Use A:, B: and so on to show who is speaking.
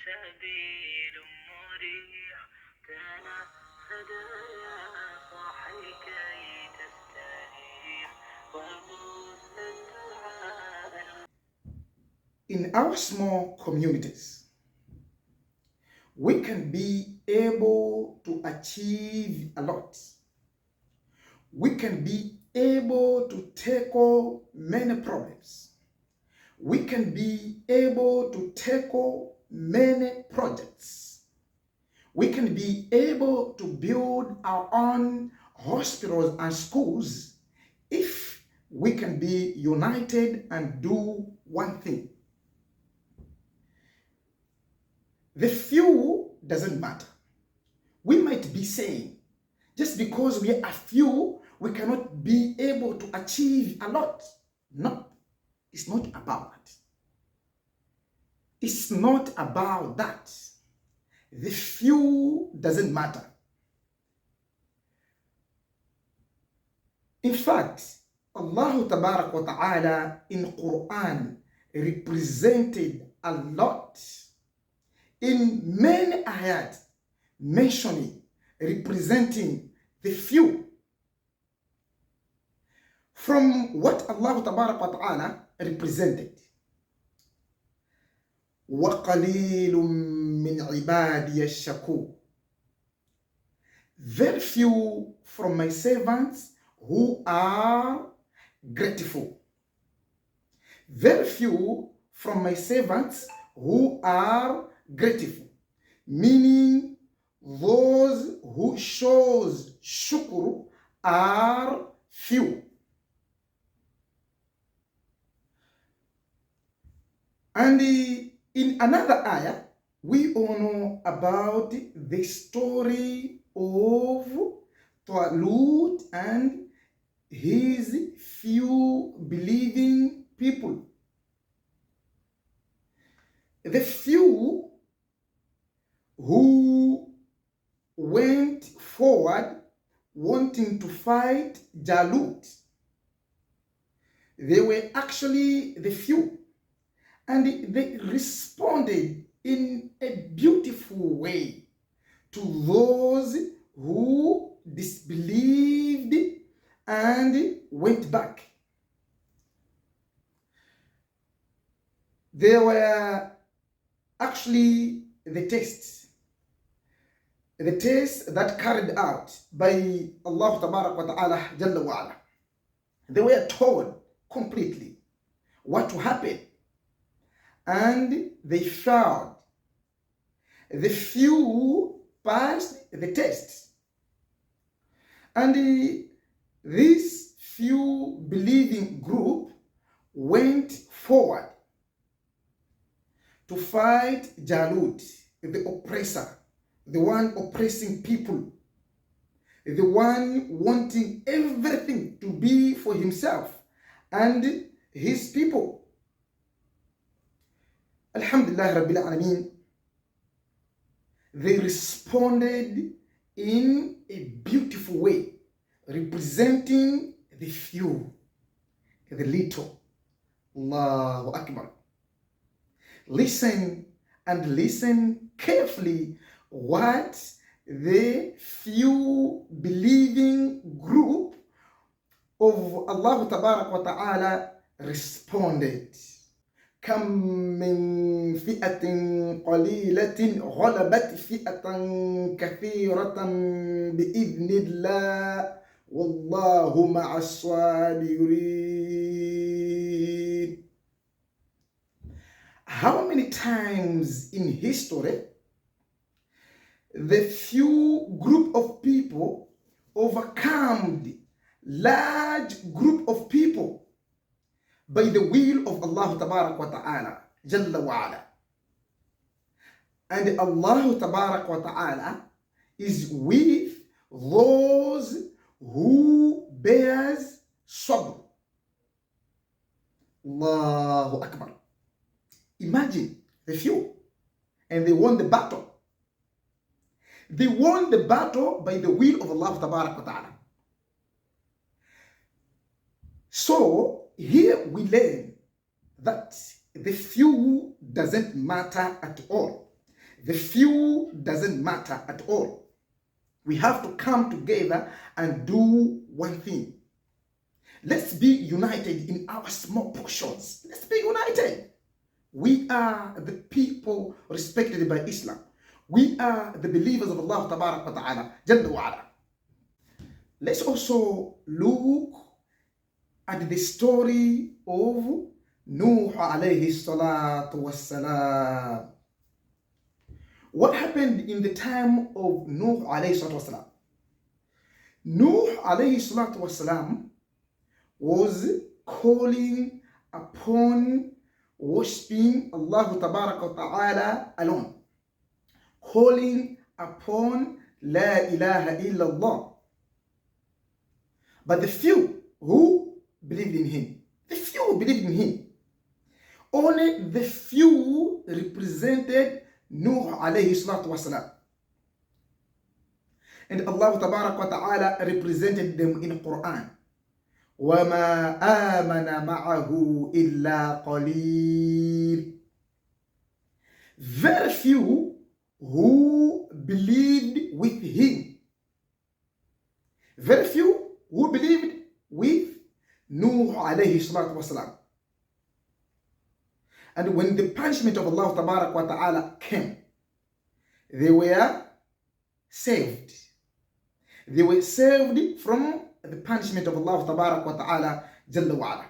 A: سبيل مريح تنهد يا صاحي كي تستريح وبث الدعاء.
B: In our small communities, we can be able to achieve a lot. We can be able to tackle many problems. We can be able to tackle many projects. We can be able to build our own hospitals and schools if we can be united and do one thing. The few doesn't matter. We might be saying, just because we are few, we cannot be able to achieve a lot. No, it's not about that. It's not about that. The few doesn't matter. In fact, Allah Tabarak wa Ta'ala in Quran represented a lot in many ayat mentioning, representing the few. From what Allah Tabarak wa Ta'ala represented. وَقَلِيلٌ مِّنْ عِبَادِيَ الشَّكُورِ. Very few from my servants who are grateful. Very few from my servants who are grateful. Meaning those who shows shukr are few. And in another ayah, we all know about the story of Talut and his few believing people. The few who went forward wanting to fight Jalut. They were actually the few. And they responded in a beautiful way to those who disbelieved and went back. They were actually the tests that carried out by Allah Tabarak wa Ta'ala Jalla wa Ala. They were told completely what to happen, and they failed. The few passed the test, and this few believing group went forward to fight Jalut, the oppressor, the one oppressing people, the one wanting everything to be for himself and his people. Alhamdulillah Rabbil Alameen, they responded in a beautiful way, representing the few, the little. Allahu Akbar. Listen and listen carefully what the few believing group of Allah Tabarak wa Ta'ala responded. كم من فئة قليلة غلبت فئة كثيرة بإذن الله والله مع الصابرين. How many times in history the few group of people overcome large group of people by the will of Allah Tabarak wa Ta'ala Jalla wa Ala. And Allah Tabarak wa Ta'ala is with those who bears sabr. Allahu Akbar. Imagine the few, and they won the battle. They won the battle by the will of Allah Tabarak wa Ta'ala. So here we learn that the few doesn't matter at all. The few doesn't matter at all. We have to come together and do one thing. Let's be united in our small portions. Let's be united. We are the people respected by Islam. We are the believers of Allah Tabarak wa Ta'ala, Jalla wa Ala. Let's also look at the story of Nuh alayhi salatu wassalam. What happened in the time of Nuh alayhi salatu wassalam? Nuh alayhi salatu wassalam was calling upon worshipping Allah Tabarak wa Ta'ala alone. Calling upon La ilaha illallah. But the few who believed in him, only the few represented Nuh alayhi salatu wasalam. And Allah Tabarak wa Ta'ala represented them in Quran. وَمَا آمَنَ مَعَهُ إِلَّا قَلِيلٌ. Very few who believed with him. Very few who believed with Nuh alayhi salatu wasalam. And when the punishment of Allah Tabarak wa Ta'ala came, they were saved. They were saved from the punishment of Allah Tabarak wa Ta'ala Jalla wa Ala.